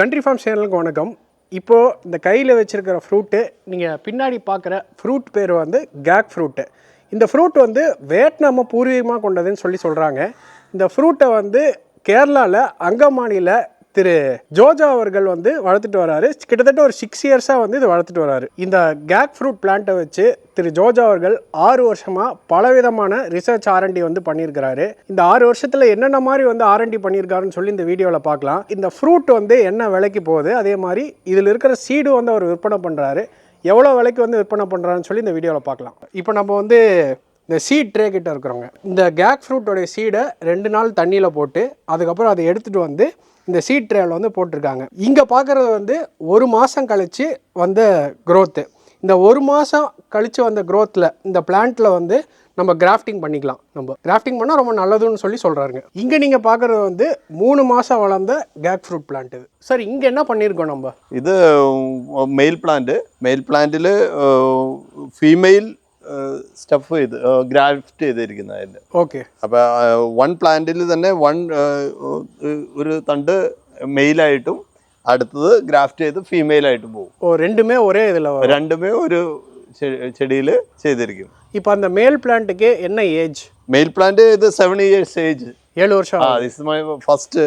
Country form சேனலுக்கு வணக்கம். இப்போது இந்த கையில் வச்சுருக்கிற ஃப்ரூட்டு நீங்கள் பின்னாடி பார்க்குற ஃப்ரூட் பேர் வந்து கேக் ஃப்ரூட்டு. இந்த ஃப்ரூட் வந்து வியட்நாமை பூர்வீகமாக கொண்டதுன்னு சொல்கிறாங்க. இந்த ஃப்ரூட்டை வந்து கேரளாவில் அங்கமாலியில் திரு ஜோஜோ அவர்கள் வந்து வளர்த்துட்டு வராரு. கிட்டத்தட்ட ஒரு 6 இயர்ஸாக வந்து இதை வளர்த்துட்டு வராரு. இந்த கேக் ஃப்ரூட் பிளான்ட்டை வச்சு திரு ஜோஜோ அவர்கள் 6 வருஷமாக பலவிதமான ரிசர்ச் ஆர்என்டி வந்து பண்ணியிருக்கிறாரு. இந்த 6 வருஷத்தில் என்னென்ன மாதிரி வந்து ஆர்என்டி பண்ணியிருக்காருன்னு சொல்லி இந்த வீடியோவில் பார்க்கலாம். இந்த ஃப்ரூட் வந்து என்ன விலைக்கு போகுது, அதே மாதிரி இதில் இருக்கிற சீடு வந்து அவர் விற்பனை பண்ணுறாரு, எவ்வளோ விலைக்கு வந்து விற்பனை பண்ணுறாருன்னு சொல்லி இந்த வீடியோவில் பார்க்கலாம். இப்போ நம்ம வந்து இந்த சீட் ட்ரே கிட்ட இருக்கிறவங்க இந்த கேக் ஃப்ரூட்டோடைய சீடை 2 நாள் தண்ணியில் போட்டு அதுக்கப்புறம் அதை எடுத்துகிட்டு வந்து இந்த சீட் ட்ரேவில் வந்து போட்டிருக்காங்க. இங்கே பார்க்குறது வந்து 1 மாதம் கழித்து வந்த க்ரோத்து. இந்த 1 மாதம் கழித்து வந்த க்ரோத்தில் இந்த பிளான்ட்டில் வந்து நம்ம கிராஃப்டிங் பண்ணிக்கலாம். நம்ம கிராஃப்டிங் பண்ணால் ரொம்ப நல்லதுன்னு சொல்கிறாருங்க. இங்கே நீங்கள் பார்க்குறது வந்து 3 மாதம் வளர்ந்த கேக் ஃப்ரூட் பிளான்ட். இது சார் இங்கே என்ன பண்ணியிருக்கோம் நம்ம? இது மெயில் பிளான்ட்டில் ഫീമെയിൽ സ്റ്റഫ് ചെയ്ത് ഗ്രാഫ്റ്റ് ചെയ്തിരിക്കുന്നത് അതിൽ. ഓക്കെ. അപ്പോൾ 1 പ്ലാന്റിൽ തന്നെ ഒരു തണ്ട് മെയിലായിട്ടും അടുത്തത് ഗ്രാഫ്റ്റ് ചെയ്ത് ഫീമെയിലായിട്ടും പോകും. രണ്ടുമേ ഒരേ ഇതിൽ രണ്ടുമേ ഒരു ചെടിയിൽ ചെയ്തിരിക്കും. இப்போ அந்த மேல் பிளான்ட்டுக்கு என்ன ஏஜ்? മെയിൽ പ്ലാന്റ് ഇത് 7 years ഏജ്. 7 வருஷம். This is my first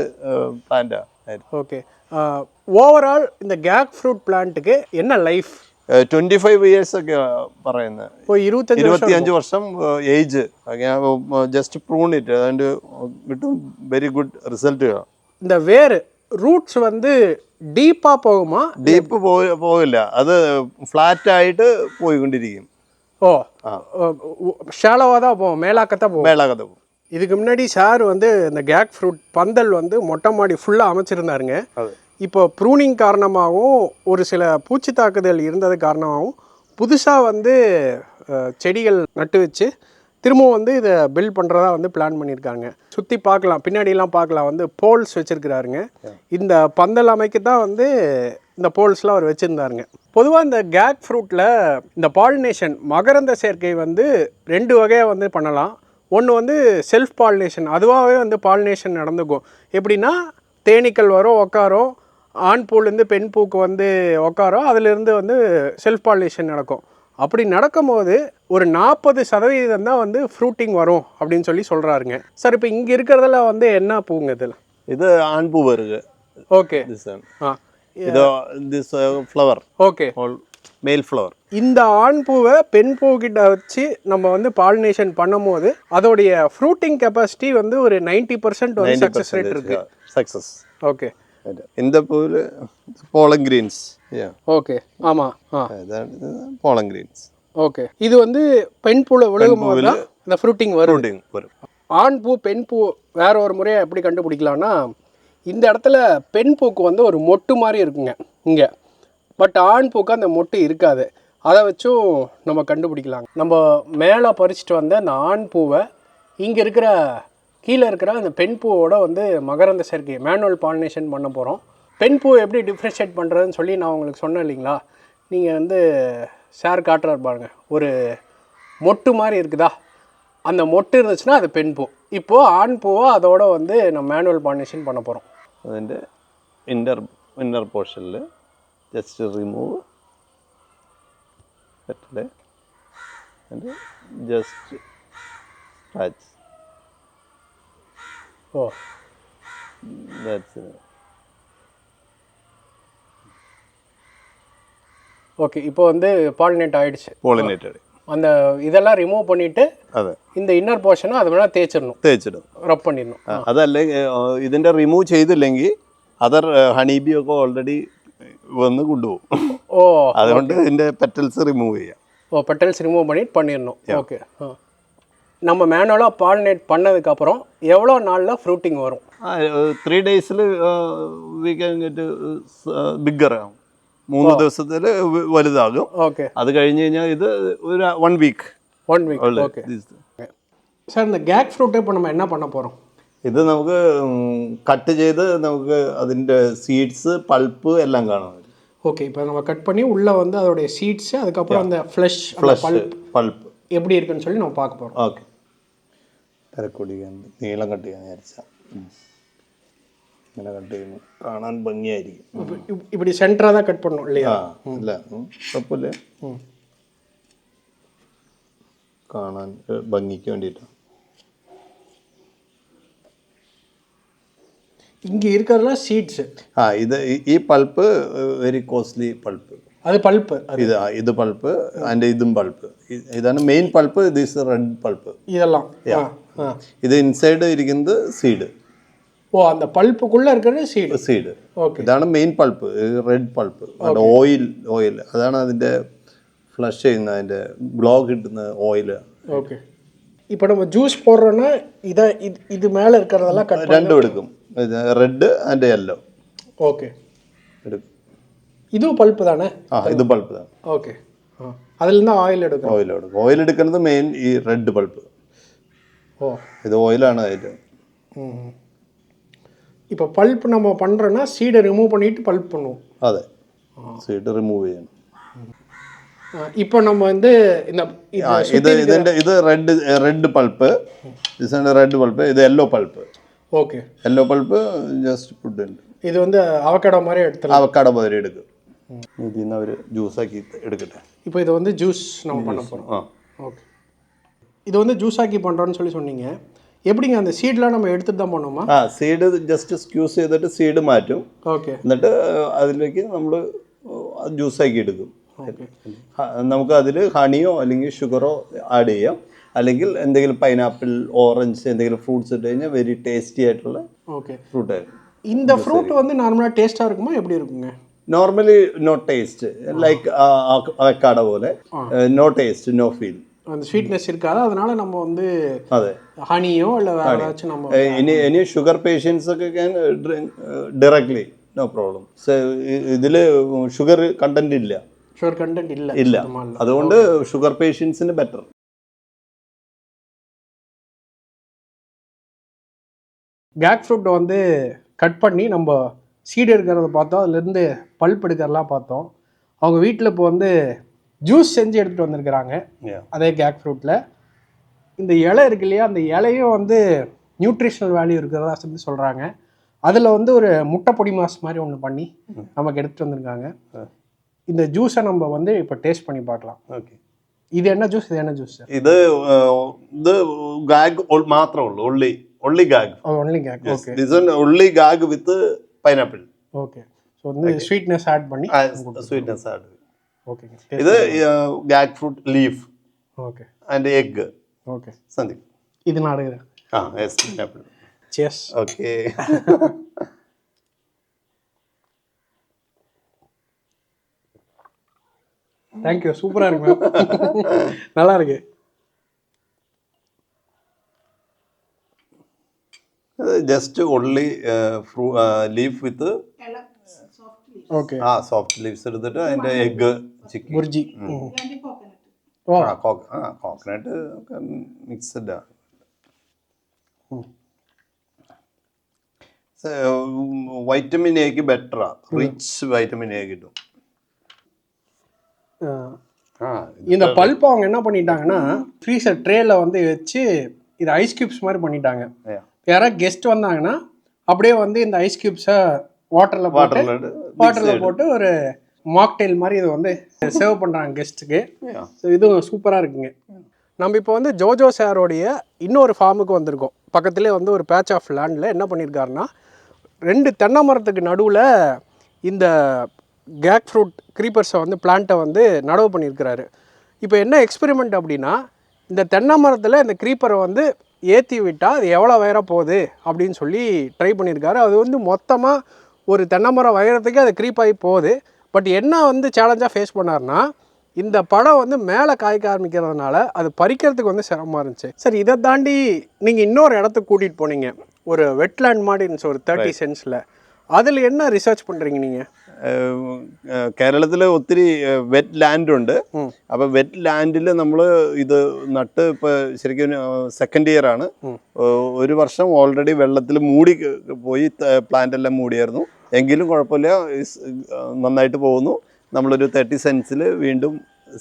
plant. Okay. Overall இந்த கேக் ஃப்ரூட் பிளான்ட்டுக்கு என்ன லைஃப்? 25 years ഒക്കെ പറയുന്നത്. 25 വർഷം ഏജ്. ജസ്റ്റ് പ്രൂൺ ഇറ്റ് അതുകൊണ്ട് കിട്ടും വെരി ഗുഡ് റിസൾട്ട്. இந்த வேர் ரூட்ஸ் வந்து டீப்பாக போகுமா? ഡീപ്പ് പോകില്ല, അത് ഫ്ലാറ്റ് ആയിട്ട് പോയിക്കൊണ്ടിരിക്കും. ஓ, ஷாலோவாக தான் போகும், மேலாக்கத்தான் போகும். இதுக்கு முன்னாடி சார் வந்து இந்த கேக் ஃப்ரூட் பந்தல் வந்து மொட்டை மாடி ஃபுல்லாக அமைச்சிருந்தாருங்க. இப்போ ப்ரூனிங் காரணமாகவும் ஒரு சில பூச்சி தாக்குதல் இருந்தது காரணமாகவும் புதுசாக வந்து செடிகள் நட்டு வச்சு திரும்பவும் வந்து இதை பில்ட் பண்ணுறதா வந்து பிளான் பண்ணியிருக்காங்க. சுற்றி பார்க்கலாம், பின்னாடிலாம் பார்க்கலாம், வந்து போல்ஸ் வச்சுருக்கிறாருங்க. இந்த பந்தல் அமைக்க தான் வந்து இந்த போல்ஸ்லாம் அவர் வச்சுருந்தாருங்க. பொதுவாக இந்த கேக் ஃப்ரூட்டில் இந்த பாலினேஷன் மகரந்த சேர்க்கை வந்து 2 வகையாக வந்து பண்ணலாம். ஒன்று வந்து செல்ஃப் பாலினேஷன், அதுவாகவே வந்து பாலினேஷன் நடந்துக்கும். எப்படின்னா தேனீக்கள் வரும், உக்காரும், ஆண் பூலேருந்து பெண் பூக்கு வந்து உக்காரும், அதிலிருந்து வந்து செல்ஃப் பாலினேஷன் நடக்கும். அப்படி நடக்கும்போது ஒரு 40% தான் வந்து ஃப்ரூட்டிங் வரும் அப்படின்னு சொல்கிறாருங்க. சார் இப்போ இங்கே இருக்கிறதுல வந்து என்ன பூங்க இதில்? இது ஆண் பூ வருது. ஓகே. இது திஸ் ஃப்ளவர். ஓகே. மேல் ஃப்ளவர். இந்த ஆண் பூவை பெண் பூக்கிட்ட வச்சு நம்ம வந்து பாலினேஷன் பண்ணும்போது அதோடைய ஃப்ரூட்டிங் கெப்பாசிட்டி வந்து ஒரு 90% வந்து சக்ஸஸ் ரேட் இருக்கு. சக்ஸஸ். ஓகே. இந்த பூவில் போலன் கிரீன்ஸ். ஓகே. ஆமாம், போலன் கிரீன்ஸ். ஓகே. இது வந்து பெண் பூவில் விழுகும் போது தான் இந்த ஃப்ரூட்டிங் வரும். ஆண் பூ பெண் பூ வேற ஒரு முறையை எப்படி கண்டுபிடிக்கலாம்னா, இந்த இடத்துல பெண் பூக்கு வந்து ஒரு மொட்டு மாதிரி இருக்குங்க இங்கே, பட் ஆண் பூக்கு அந்த மொட்டு இருக்காது. அதை வச்சும் நம்ம கண்டுபிடிக்கலாங்க. நம்ம மேலே பறிச்சுட்டு வந்த அந்த ஆண் பூவை இங்கே இருக்கிற கீழே இருக்கிற அந்த பெண் பூவோட வந்து மகரந்த சேர்க்கை மேனுவல் பாலினேஷன் பண்ண போகிறோம். பெண் பூ எப்படி டிஃப்ரென்ஷியேட் பண்ணுறதுன்னு சொல்லி நான் உங்களுக்கு சொன்னேன் இல்லைங்களா? நீங்கள் வந்து சார் காட்டுறாரு பாருங்க, ஒரு மொட்டு மாதிரி இருக்குதா, அந்த மொட்டு இருந்துச்சுன்னா அது பெண் பூ. இப்போது ஆண் பூவை அதோட வந்து நம்ம மேனுவல் பாலினேஷன் பண்ண போகிறோம். അതിൻ്റെ இன்னர் போர்ஷனில் just remove petal and just touch. Oh, that's it. Okay. இப்போ வந்து பாலினேட் ஆயிடுச்சு. பாலினேட்டட். அந்த இதெல்லாம் ரிமூவ் பண்ணிட்டு இந்த இன்னர் പോർഷനും അത് വേണം തേച്ചിടും, റബ് பண்ணிடணும். അതല്ല ഇതിന്റെ റിമൂവ് ചെയ്തില്ലെങ്കിൽ അതർ ഹണിബി ഒക്കെ ഓൾറെഡി വന്ന് കൊണ്ടുപോകും. ഓ, അതുകൊണ്ട് ഇതിന്റെ പെറ്റൽസ് റിമൂവ് ചെയ്യാം. ஓ, பெட்டல்ஸ் ரிமூவ் பண்ணிடணும். ஓகே. நம்ம மேனுவலாக பாலினேட் பண்ணதுக்கப்புறம் எவ்வளோ நாளில் ஃப்ரூட்டிங் வரும்? 3 days we can get bigger. 3 ദിവസത്തിൽ വലുതാകും. ഓക്കെ. അത് കഴിഞ്ഞ് കഴിഞ്ഞാൽ ഇത് ഒരു 1 week. ഓക്കെ. സാർ இந்த கேக் ஃப்ரூட்டை இப்போ நம்ம என்ன பண்ண போகிறோம்? ഇത് നമുക്ക് കട്ട് ചെയ്ത് നമുക്ക് അതിൻ്റെ സീഡ്സ് പൾപ്പ് എല്ലാം കാണാം. ஓகே. இப்போ நம்ம கட் பண்ணி உள்ளே வந்து அதோடைய சீட்ஸு, அதுக்கப்புறம் அந்த ஃப்ளஷ் പൾപ്പ് எப்படி இருக்குன்னு சொல்லி நம்ம பார்க்க போகிறோம். ഓക്കെ. തിരക്കൊടിക്കാൻ നീളം കട്ട് ചെയ്യാൻ വിചാരിച്ചാൽ ഇങ്ങനെ കട്ട് ചെയ്യുന്നു കാണാൻ ഭംഗിയായിരിക്കും. இப்படி சென்டராக தான் கட் பண்ணணும் இல்லையா? ഇല്ല കുഴപ്പമില്ല, കാണാൻ ഭംഗിക്ക് വേണ്ടിയിട്ട്. இங்கே இருக்கிறதுலாம் சீட்ஸு. ഇത് ഈ പൾപ്പ് വെരി കോസ്റ്റ്ലി പൾപ്പ്. அது பல்ப்பு. ഇത് പൾപ്പ് ആൻഡ് ഇതും പൾപ്പ്. ഇതാണ് main pulp. This red pulp. இதெல்லாம் ഇത് ഇൻസൈഡ് ഇരിക്കുന്നത് സീഡ്. ஓ, அந்த പൾപ്പുக்குள்ளே இருக்கிறது സീഡ്. ഓക്കെ, ഇതാണ് main pulp, red pulp. Oil അതാണ് അതിൻ്റെ ഫ്ലഷ് ചെയ്യുന്ന, അതിൻ്റെ ഗ്ലോ കിട്ടുന്ന ഓയിൽ. ஓகே, இப்போ நம்ம ஜூஸ் போடுறோன்னா இது மேலே இருக்கிறதெல்லாம் രണ്ടും എടുക്കും, റെഡ് ആൻഡ് യെല്ലോ. ஓகே, எடுக்கும். இதுவும் பல்ப்பு தானே? ഇത് പൾപ്പ് தான். ஓகே, അതിൽനിന്ന് ഓയിൽ എടുക്കും. ഓയിൽ എടുക്കുന്നത് മെയിൻ ഈ റെഡ് പൾപ്പ്. ஓ, ഇത് ഓയിലാണ് അതിൽ. இப்போ பல்ப் நம்ம பண்ணுறோன்னா சீடை ரிமூவ் பண்ணிட்டு பல்ப் பண்ணுவோம். അതെ, സീഡ് റിമൂവ് ചെയ്യണം. இப்போ நம்ம வந்து ഇത് റെഡ് പൾപ്പ്, റെഡ് പൾപ്പ്. ഇത് yellow pulp. Okay, yellow pulp just put in. இது வந்து அவக்காடோ மாதிரி எடுத்துக்கலாம். അവക്കാടോ மாதிரி എടുക്കും. ഇതിൽ നിന്ന് അവർ ജ്യൂസാക്കി എടുക്കട്ടെ. இப்போ இது வந்து ஜூஸ் நம்ம பண்ண போகிறோம். ஓகே, இது வந்து ஜூஸ் ஆக்கி பண்ணுறோன்னு சொன்னீங்க. எப்படிங்க அந்த சீட்லாம் நம்ம எடுத்துட்டு தான் பண்ணுவோமா? സീഡ് ജസ്റ്റ് സ്ക്യൂസ് ചെയ്തിട്ട് സീഡ് മാറ്റും. ഓക്കെ, എന്നിട്ട് അതിലേക്ക് നമ്മൾ ജ്യൂസാക്കി എടുക്കും. നമുക്ക് അതിൽ ഹണിയോ അല്ലെങ്കിൽ ഷുഗറോ ആഡ് ചെയ്യാം, അല്ലെങ്കിൽ എന്തെങ്കിലും പൈനാപ്പിൾ, ഓറഞ്ച്, എന്തെങ്കിലും ഫ്രൂട്ട്സ് ഇട്ട് കഴിഞ്ഞാൽ വെരി ടേസ്റ്റി ആയിട്ടുള്ള ഫ്രൂട്ട് ആയിരിക്കും. இந்த ஃப்ரூட் வந்து நார்மலாக டேஸ்ட்டாக இருக்குமா, எப்படி இருக்குங்க? Normally no taste, like avocado പോലെ. No taste, no feel. அந்த ஸ்வீட்னஸ் இருக்காது, அதனால நம்ம வந்து അതെ ஹனியோ இல்லை வேறு ஏதாச்சும் நம்ம ഇനി ഷുഗർ പേഷ്യൻസ് ഒക്കെ can drink directly, no problem. ഇതിൽ ഷുഗർ കണ്ടന്റ് ഇല്ല. ഷുഗർ കണ്ടന്റ് ഇല്ല, അതുകൊണ്ട് ഷുഗർ പേഷ്യൻസിന് ബെറ്റർ. கேக் ஃப்ரூட்டை வந்து கட் பண்ணி நம்ம சீடு எடுக்கிறத பார்த்தோம், அதுலேருந்து பல்ப் எடுக்கிறதெல்லாம் பார்த்தோம். அவங்க வீட்டில் இப்போ வந்து ஜூஸ் செஞ்சு எடுத்துகிட்டு வந்திருக்கிறாங்க அதே கேக் ஃப்ரூட்டில். இந்த இலை இருக்கு இல்லையா, அந்த இலையும் வந்து நியூட்ரிஷனல் வேல்யூ இருக்கிறதா சொல்கிறாங்க. அதில் வந்து ஒரு முட்டை பொடி மாஸ் மாதிரி ஒன்று பண்ணி நமக்கு எடுத்துகிட்டு வந்திருக்காங்க. இந்த ஜூஸை நம்ம வந்து இப்போ டேஸ்ட் பண்ணி பார்க்கலாம். ஓகே, இது என்ன ஜூஸ்? இது என்ன ஜூஸ்? ഇത് ഗാഗ് മാത്രമേ ഉള്ളൂ. only gag. only gag. Okay, this one only gag with pineapple. Okay, so வந்து sweetness add பண்ணி sweetness add. Okay, இது gag fruit leaf. Okay, and egg. Okay, something. இது நான் எடுக்கிறேன். yes, pineapple. Cheers. Okay. Thank you, சூப்பரா இருக்கு. நல்லா இருக்கு. Just only leaf with okay, soft leaves എടുത്തിട്ട് അതിന്റെ egg ചിക്കി ബുർജി. കോക്കനട്ട് മിക്സ്ഡ് ആണ്. വൈറ്റമിൻ എക്ക് ബെറ്ററാ, റിച്ച് വൈറ്റമിൻ എ കിട്ടും. இந்த பல்ப் அவங்க என்ன பண்ணிட்டாங்கன்னா ஃப்ரீசர் ட்ரேல வந்து வச்சு இது ஐஸ் கியூப்ஸ் மாதிரி பண்ணிட்டாங்க. யாராவது கெஸ்ட் வந்தாங்கன்னா அப்படியே வந்து இந்த ஐஸ் கியூப்ஸை வாட்டரில் போட்டு ஒரு மாக்டெயில் மாதிரி இது வந்து சர்வ் பண்ணுறாங்க கெஸ்ட்டுக்கு. ஸோ இதுவும் சூப்பராக இருக்குங்க. நம்ம இப்போ வந்து ஜோஜோ சாரோடைய இன்னொரு ஃபார்முக்கு வந்திருக்கோம். பக்கத்துலேயே வந்து ஒரு பேட்ச் ஆஃப் லேண்டில் என்ன பண்ணியிருக்காருன்னா 2 தென்னை மரத்துக்கு நடுவில் இந்த கேக் ஃப்ரூட் க்ரீப்பர்ஸை வந்து பிளான்ட்டை வந்து நடவு பண்ணியிருக்கிறாரு. இப்போ என்ன எக்ஸ்பெரிமெண்ட் அப்படின்னா, இந்த தென்னை மரத்தில் இந்த க்ரீப்பரை வந்து ஏற்றி விட்டால் அது எவ்வளோ உயரம் போகுது அப்படின்னு சொல்லி ட்ரை பண்ணியிருக்காரு. அது வந்து மொத்தமாக ஒரு தென்னை மரம் உயரத்துக்கே அது க்ரீப் ஆகி போகுது. பட் என்ன வந்து சேலஞ்சாக ஃபேஸ் பண்ணார்னா, இந்த படம் வந்து மேலே காய்க்க ஆரம்பிக்கிறதுனால அது பறிக்கிறதுக்கு வந்து சிரமமாக இருந்துச்சு. சரி, இதை தாண்டி நீங்கள் இன்னொரு இடத்துக்கு கூட்டிகிட்டு போனீங்க, ஒரு வெட்லேண்ட் மாதிரி இருந்துச்சு ஒரு 30 சென்ட்ஸில். அதில் என்ன ரிசர்ச் பண்ணுறீங்க நீங்கள்? കേരളത്തിൽ ഒത്തിരി വെറ്റ് ലാൻഡ് ഉണ്ട്. അപ്പോൾ വെറ്റ് ലാൻഡിൽ നമ്മൾ ഇത് നട്ട് ഇപ്പോൾ ശരിക്കും സെക്കൻഡ് ഇയർ ആണ്. ഒരു വർഷം ഓൾറെഡി വെള്ളത്തിൽ മൂടി പോയി, പ്ലാന്റ് എല്ലാം മൂടിയായിരുന്നു. എങ്കിലും കുഴപ്പമില്ല, നന്നായിട്ട് പോകുന്നു. നമ്മളൊരു 30 സെൻട്സിൽ വീണ്ടും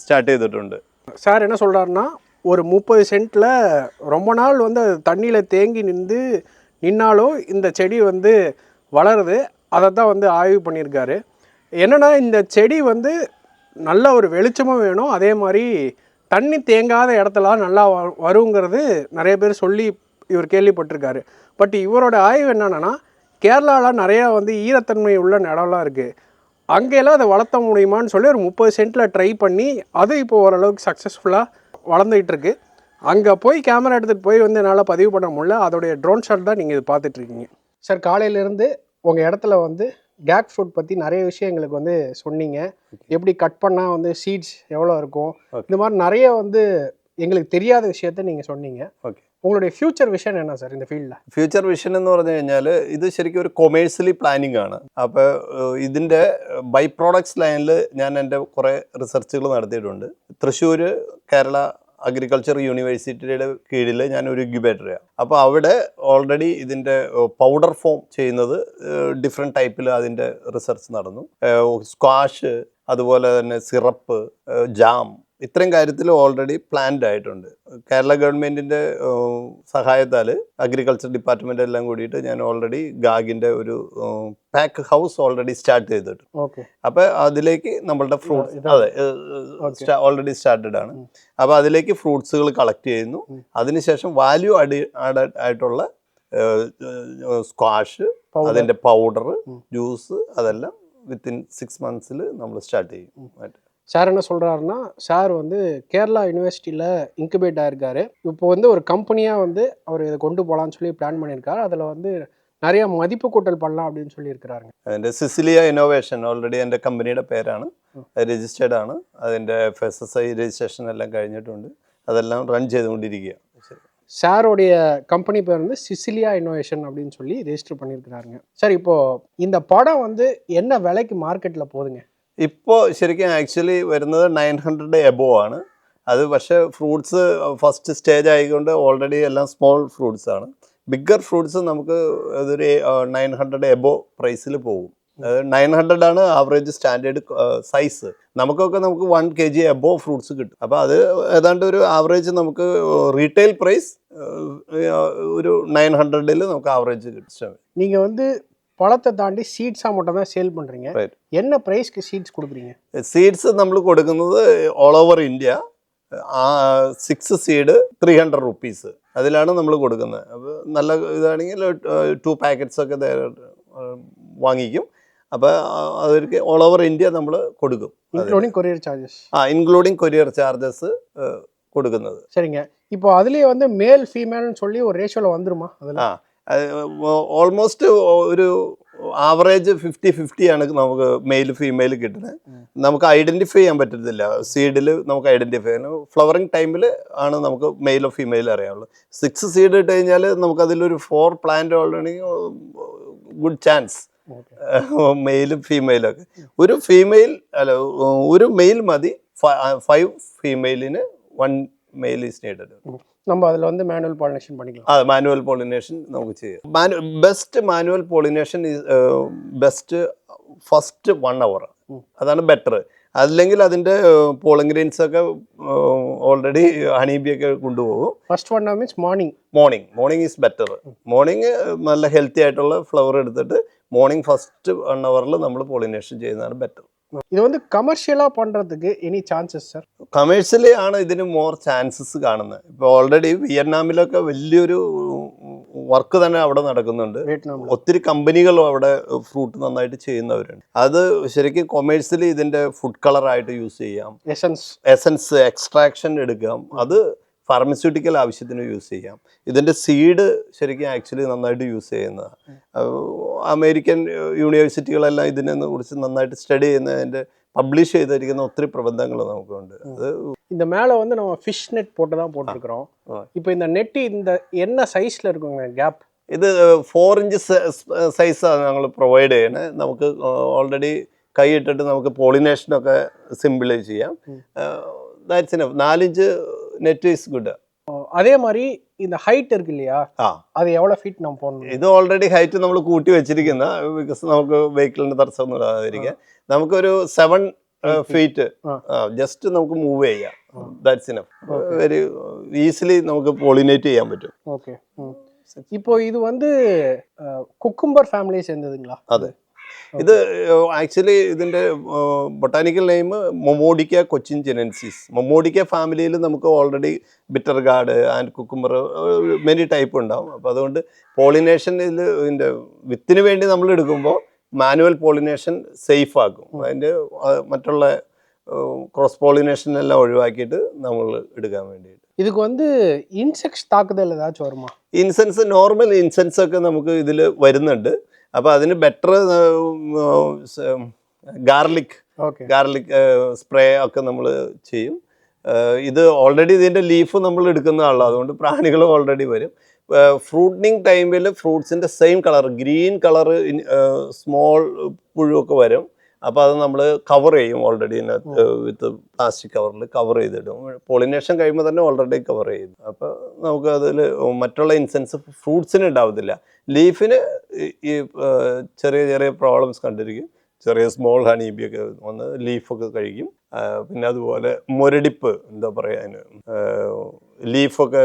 സ്റ്റാർട്ട് ചെയ്തിട്ടുണ്ട്. சார் என்ன சொல்கிறாருன்னா, ஒரு 30 சென்ட்டில் ரொம்ப நாள் வந்து அது தண்ணியில் தேங்கி நின்னாலும் இந்த செடி வந்து வளருது. அதை தான் வந்து ஆய்வு பண்ணியிருக்காரு. என்னென்னா இந்த செடி வந்து நல்ல ஒரு வெளிச்சமும் வேணும், அதே மாதிரி தண்ணி தேங்காத இடத்துலாம் நல்லா வருங்கிறது நிறைய பேர் சொல்லி இவர் கேள்விப்பட்டிருக்காரு. பட் இவரோட ஆய்வு என்னென்னா கேரளாவில் நிறையா வந்து ஈரத்தன்மை உள்ள இடம்லாம் இருக்குது, அங்கெல்லாம் அதை வளர்த்த முடியுமான்னு சொல்லி ஒரு 30 சென்ட்டில் ட்ரை பண்ணி அது இப்போ ஓரளவுக்கு சக்ஸஸ்ஃபுல்லாக வளர்ந்துகிட்டு இருக்கு. அங்கே போய் கேமரா எடுத்துகிட்டு போய் வந்து என்னால் பதிவு பண்ண முடியல. அதோடைய ட்ரோன் ஷாட் தான் நீங்கள் இது பார்த்துட்ருக்கீங்க. சார், காலையிலேருந்து உங்கள் இடத்துல வந்து கேக் ஃப்ரூட் பற்றி நிறைய விஷயம் எங்களுக்கு வந்து சொன்னீங்க. எப்படி கட் பண்ணால் வந்து சீட்ஸ் எவ்வளோ இருக்கும், இந்த மாதிரி நிறைய வந்து எங்களுக்கு தெரியாத விஷயத்த நீங்கள் சொன்னீங்க. ஓகே, உங்களுடைய ഫ്യൂച്ചർ വിഷൻ എന്നാ സാർ இந்த ഫീൽഡിൽ? ഫ്യൂച്ചർ വിഷൻ എന്ന് പറഞ്ഞു കഴിഞ്ഞാൽ ഇത് ശരിക്കും ഒരു കൊമേഴ്സ്യലി പ്ലാനിങ് ആണ്. അപ്പോൾ ഇതിൻ്റെ ബൈ പ്രോഡക്ട്സ് ലൈനിൽ ഞാൻ എൻ്റെ കുറേ റിസർച്ചുകൾ നടത്തിയിട്ടുണ്ട്. തൃശ്ശൂർ കേരള അഗ്രികൾച്ചർ യൂണിവേഴ്സിറ്റിയുടെ കീഴിൽ ഞാനൊരു ഇൻക്യുബേറ്ററാണ്. അപ്പോൾ അവിടെ ഓൾറെഡി ഇതിൻ്റെ പൗഡർ ഫോം ചെയ്യുന്നത് ഡിഫറെൻറ്റ് ടൈപ്പിൽ അതിൻ്റെ റിസർച്ച് നടന്നു. സ്ക്വാഷ്, അതുപോലെ തന്നെ സിറപ്പ്, ജാം, ഇത്രയും കാര്യത്തിൽ ഓൾറെഡി പ്ലാൻഡ് ആയിട്ടുണ്ട്. കേരള ഗവൺമെൻറ്റിൻ്റെ സഹായത്താൽ അഗ്രികൾച്ചർ ഡിപ്പാർട്ട്മെൻ്റ് എല്ലാം കൂടിയിട്ട് ഞാൻ ഓൾറെഡി ഗാഗിൻ്റെ ഒരു പാക്ക് ഹൗസ് ഓൾറെഡി സ്റ്റാർട്ട് ചെയ്തിട്ടുണ്ട്. ഓക്കെ, അപ്പോൾ അതിലേക്ക് നമ്മളുടെ ഫ്രൂട്ട്സ് അതെ ഓൾറെഡി സ്റ്റാർട്ടഡ് ആണ്. അപ്പോൾ അതിലേക്ക് ഫ്രൂട്ട്സുകൾ കളക്ട് ചെയ്യുന്നു. അതിനുശേഷം വാല്യൂ ആഡഡ് ആയിട്ടുള്ള സ്ക്വാഷ്, അതിൻ്റെ പൗഡർ, ജ്യൂസ്, അതെല്ലാം വിത്തിൻ 6 months നമ്മൾ സ്റ്റാർട്ട് ചെയ്യും. சார் என்ன சொல்கிறாருன்னா, சார் வந்து கேரளா யூனிவர்சிட்டியில் இன்குபேட் ஆகிருக்காரு. இப்போ வந்து ஒரு கம்பெனியாக வந்து அவர் இதை கொண்டு போகலான்னு சொல்லி பிளான் பண்ணியிருக்காரு. அதில் வந்து நிறைய மதிப்பு கூட்டல் பண்ணலாம் அப்படின்னு சொல்லியிருக்கிறாருங்க. അതിൻ്റെ സിസിലിയ ഇന്നോവേഷൻ ഓൾറെഡി എൻ്റെ കമ്പനിയുടെ പേരാണ്, രജിസ്റ്റേർഡ് ആണ്. അതിൻ്റെ FSSI രജിസ്ട്രേഷൻ എല്ലാം കഴിഞ്ഞിട്ടുണ്ട്. അതെല്ലാം റൺ ചെയ്തുകൊണ്ടിരിക്കുക. சாரோடைய கம்பெனி பேர் வந்து சிசிலியா இன்னோவேஷன் அப்படின்னு சொல்லி ரெஜிஸ்டர் பண்ணியிருக்கிறாருங்க. சார், இப்போது இந்த படம் வந்து என்ன விலைக்கு மார்க்கெட்டில் போகுதுங்க? ഇപ്പോൾ ശരിക്കും ആക്ച്വലി വരുന്നത് 900 എബോവ് ആണ്. അത് പക്ഷേ ഫ്രൂട്ട്സ് ഫസ്റ്റ് സ്റ്റേജ് ആയിക്കൊണ്ട് ഓൾറെഡി എല്ലാം സ്മോൾ ഫ്രൂട്ട്സ് ആണ്. ബിഗ്ഗർ ഫ്രൂട്ട്സ് നമുക്ക് അതൊരു 900 എബോവ് പ്രൈസിൽ പോകും. 900 ആണ് ആവറേജ് സ്റ്റാൻഡേർഡ് സൈസ്. നമുക്ക് 1 kg എബോവ് ഫ്രൂട്ട്സ് കിട്ടും. അപ്പോൾ അത് ഏതാണ്ട് ഒരു ആവറേജ് നമുക്ക് റീറ്റെയിൽ പ്രൈസ് ഒരു 900 നമുക്ക് ആവറേജ് കിട്ടും. நீங்கள் வந்து பழத்தை தாண்டி சீட்ஸாக மட்டும் தான் சேல் பண்ணுறீங்க. என்ன ப்ரைஸ்க்கு சீட்ஸ் கொடுக்குறீங்க? സീഡ്സ് നമ്മൾ കൊടുക്കുന്നത് all over India 6 seed 300 rupees അതിലാണ് നമ്മൾ കൊടുക്കുന്നത്. അപ്പോൾ നല്ല ഇതാണെങ്കിൽ 2 packets ഒക്കെ വാങ്ങിക്കും. അപ്പോൾ അതൊക്കെ ഓൾ ഓവർ ഇന്ത്യ നമ്മൾ കൊടുക്കും, including courier charges. Including courier charges കൊടുക്കുന്നത്. சரிங்க. இப்போ அதுலேயே வந்து மேல் ஃபீமேல்னு சொல்லி ஒரு ரேஷியோவில் வந்துருமா? அதில் ഓൾമോസ്റ്റ് ഒരു ആവറേജ് 50-50 ആണ് നമുക്ക് മെയിൽ ഫീമെയിൽ കിട്ടുന്നത്. നമുക്ക് ഐഡൻറ്റിഫൈ ചെയ്യാൻ പറ്റത്തില്ല. സീഡിൽ നമുക്ക് ഐഡൻറ്റിഫൈ ചെയ്യാൻ ഫ്ലവറിങ് ടൈമിൽ ആണ് നമുക്ക് മെയിലോ ഫീമെയിൽ അറിയാവുള്ളൂ. 6 സീഡ് ഇട്ട് കഴിഞ്ഞാൽ നമുക്കതിലൊരു 4 പ്ലാന്റ് ഓൾറെഡി ഗുഡ് ചാൻസ് മെയിലും ഫീമെയിലൊക്കെ. ഒരു ഫീമെയിൽ അല്ല, ഒരു മെയിൽ മതി 5 ഫീമെയിലിന് 1 മെയിൽ ഈസ് നീഡഡ്. நம்ம அதில் வந்து மேனுவல் பாலினேஷன் பண்ணிக்கலாம். അത് മാനുവൽ പോളിനേഷൻ നമുക്ക് ചെയ്യാം. Best manual pollination best first 1 hour, അതാണ് ബെറ്റർ. അല്ലെങ്കിൽ അതിൻ്റെ പോളിംഗ് ഗ്രെയിൻസ് ഒക്കെ ഓൾറെഡി ഹണീബിയൊക്കെ കൊണ്ടുപോകും. First 1 hour means morning is better. Morning നല്ല ഹെൽത്തി ആയിട്ടുള്ള ഫ്ലവർ എടുത്തിട്ട് മോർണിംഗ് ഫസ്റ്റ് 1 hour നമ്മൾ പോളിനേഷൻ ചെയ്യുന്നതാണ് ബെറ്റർ. இது வந்து கமர்ஷியலாக பண்ணுறதுக்கு எனி சான்சஸ் சார்? കമേഴ്ഷ്യലി ആണ് ഇതിന് മോർ ചാൻസസ് കാണുന്നത്. ഇപ്പോൾ ഓൾറെഡി വിയറ്റ്നാമിലൊക്കെ വലിയൊരു വർക്ക് തന്നെ അവിടെ നടക്കുന്നുണ്ട്. ഒത്തിരി കമ്പനികളും അവിടെ ഫ്രൂട്ട് നന്നായിട്ട് ചെയ്യുന്നവരുണ്ട്. അത് ശരിക്കും കൊമേഴ്സ്യലി ഇതിൻ്റെ ഫുഡ് കളറായിട്ട് യൂസ് ചെയ്യാം, എസൻസ് എക്സ്ട്രാക്ഷൻ എടുക്കാം, അത് ഫാർമസ്യൂട്ടിക്കൽ ആവശ്യത്തിന് യൂസ് ചെയ്യാം. ഇതിൻ്റെ സീഡ് ശരിക്കും ആക്ച്വലി നന്നായിട്ട് യൂസ് ചെയ്യുന്നതാണ്. അമേരിക്കൻ യൂണിവേഴ്സിറ്റികളെല്ലാം ഇതിനെ കുറിച്ച് നന്നായിട്ട് സ്റ്റഡി ചെയ്യുന്നതിൻ്റെ പബ്ലിഷ് ചെയ്തിരിക്കുന്ന ഒത്തിരി പ്രബന്ധങ്ങൾ നമുക്കുണ്ട്. അത് இந்த மேலே வந்து நம்ம ஃபிஷ் நெட் போட்டு தான் போட்டிருக்கிறோம். இப்போ இந்த நெட்டு இந்த என்ன சைஸில் இருக்குங்க கேப்? ഇത് 4 inch സൈസാണ് ഞങ്ങൾ പ്രൊവൈഡ് ചെയ്യണത്. നമുക്ക് ഓൾറെഡി കൈയിട്ടിട്ട് നമുക്ക് പോളിനേഷനൊക്കെ സിമ്പിളി ചെയ്യാം. That's enough. 4 inch net is good. அதே மாதிரி இந்த ஹைட் இருக்கு இல்லையா, அது எவ்வளோ ஃபீட் நம்ம போடணும்? ഇത് ഓൾറെഡി ഹൈറ്റ് നമ്മൾ കൂട്ടി വെച്ചിരിക്കുന്ന, ബിക്കോസ് നമുക്ക് വെഹിക്കിളിന് തടസ്സമൊന്നും ഇല്ലാതിരിക്കുക. നമുക്കൊരു 7 feet ജസ്റ്റ് നമുക്ക് മൂവ് ചെയ്യാം. That's enough. വെരി ഈസിലി നമുക്ക് പോളിനേറ്റ് ചെയ്യാൻ പറ്റും. ഓക്കെ. இப்போ இது வந்து குக்கும்பர் ஃபேமிலியை சேர்ந்ததுங்களா? അതെ. ഇത് ആക്ച്വലി ഇതിൻ്റെ ബൊട്ടാനിക്കൽ നെയിം മൊമോഡിക്ക കൊച്ചിൻ ജെനൻസിസ്. മൊമോഡിക്ക ഫാമിലിയിൽ നമുക്ക് already bitter guard and cucumber many type ഉണ്ടാവും. അപ്പോൾ അതുകൊണ്ട് പോളിനേഷൻ ഇതിൻ്റെ വിത്തിന് വേണ്ടി നമ്മൾ എടുക്കുമ്പോൾ മാനുവൽ പോളിനേഷൻ സേഫ് ആക്കും. അതിൻ്റെ മറ്റുള്ള ക്രോസ് പോളിനേഷൻ എല്ലാം ഒഴിവാക്കിയിട്ട് നമ്മൾ എടുക്കാൻ വേണ്ടിയിട്ട്. இதுக்கு வந்து இன்செக்ட்ஸ் தாக்குதல் ஏதாச்சும் வருமா? ഇൻസെൻസ് നോർമൽ ഇൻസെൻസ് ഒക്കെ നമുക്ക് ഇതിൽ വരുന്നുണ്ട്. അപ്പോൾ അതിന് ബെറ്റർ ഗാർലിക് സ്പ്രേ ഒക്കെ നമ്മൾ ചെയ്യും. ഇത് ഓൾറെഡി ഇതിൻ്റെ ലീഫ് നമ്മൾ എടുക്കുന്നതാണല്ലോ, അതുകൊണ്ട് പ്രാണികൾ ഓൾറെഡി വരും. ഫ്രൂട്ടിങ് ടൈമിൽ ഫ്രൂട്ട്സിൻ്റെ same colour green colour small പുഴുവൊക്കെ വരും. അപ്പോൾ അത് നമ്മൾ കവർ ചെയ്യും ഓൾറെഡി വിത്ത് പ്ലാസ്റ്റിക് കവറിൽ കവർ ചെയ്തിടും. പോളിനേഷൻ കഴിയുമ്പോൾ തന്നെ ഓൾറെഡി കവർ ചെയ്യും. അപ്പോൾ നമുക്ക് അതിൽ മറ്റുള്ള ഇൻസെൻസ് ഫ്രൂട്ട്സിന് ഉണ്ടാവത്തില്ല. ലീഫിന് ഈ ചെറിയ ചെറിയ പ്രോബ്ലംസ് കണ്ടിരിക്കും. ചെറിയ സ്മോൾ ഹണീബിയൊക്കെ വന്ന് ലീഫൊക്കെ കഴിക്കും. പിന്നെ അതുപോലെ മുരടിപ്പ് എന്താ പറയുക, അതിന് ലീഫൊക്കെ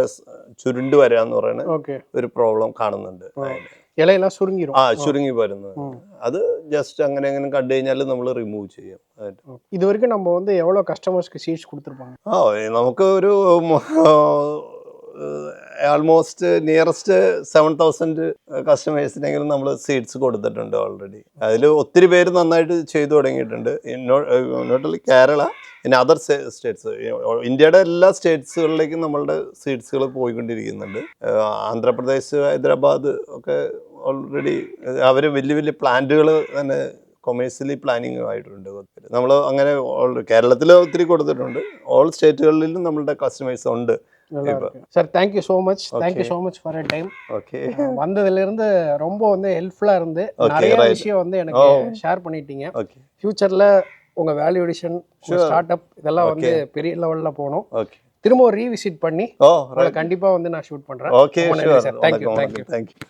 ചുരുണ്ട് വരാന്ന് പറയുന്ന ഒരു പ്രോബ്ലം കാണുന്നുണ്ട്. ഇലയെല്ലാം സുരുങ്ങിരും. ചുരുങ്ങി വരുന്നത് അത് ജസ്റ്റ് അങ്ങനെ കണ്ടു കഴിഞ്ഞാൽ നമ്മൾ റിമൂവ് ചെയ്യും. ഇതുവരെക്കും നമ്മൾ வந்து എவ்வளோ കസ്റ്റമേഴ്സ്ക്ക് സീഡ്സ് കൊടുത്തിருப்பாங்க? നമുക്ക് ഒരു ആൾമോസ്റ്റ് നിയറസ്റ്റ് 7,000 കസ്റ്റമേഴ്സിനെങ്കിലും നമ്മൾ സീഡ്സ് കൊടുത്തിട്ടുണ്ട് ഓൾറെഡി. അതിൽ ഒത്തിരി പേര് നന്നായിട്ട് ചെയ്തു തുടങ്ങിയിട്ടുണ്ട്. Not only Kerala, in other states. ഇന്ത്യയുടെ എല്ലാ സ്റ്റേറ്റ്സുകളിലേക്കും നമ്മളുടെ സീഡ്സുകൾ പോയിക്കൊണ്ടിരിക്കുന്നുണ്ട്. ആന്ധ്രാപ്രദേശ്, ഹൈദരാബാദ് ഒക്കെ ഓൾറെഡി അവർ വലിയ വലിയ പ്ലാന്റുകൾ തന്നെ കൊമേഴ്സ്യലി പ്ലാനിങ് ആയിട്ടുണ്ട്. നമ്മൾ അങ്ങനെ കേരളത്തിൽ ഒത്തിരി കൊടുത്തിട്ടുണ്ട്. ഓൾ സ്റ്റേറ്റുകളിലും നമ്മളുടെ കസ്റ്റമേഴ്സ് ഉണ്ട്. Sir thank you so much. Thank you so much for time. Okay, வந்ததுலேருந்து ரொம்ப வந்து ஹெல்ப்ஃபுல்லாக இருந்து நிறைய விஷயம் வந்து எனக்கு ஷேர் பண்ணிட்டீங்க. ஓகே, ஃப்யூச்சரில் உங்கள் வேல்யூ அடிஷன், ஸ்டார்ட் அப் இதெல்லாம் வந்து பெரிய லெவலில் போகணும். ஓகே, திரும்ப ஒரு ரீவிசிட் பண்ணி கண்டிப்பாக வந்து நான் ஷூட் பண்ணுறேன். Okay, thank you.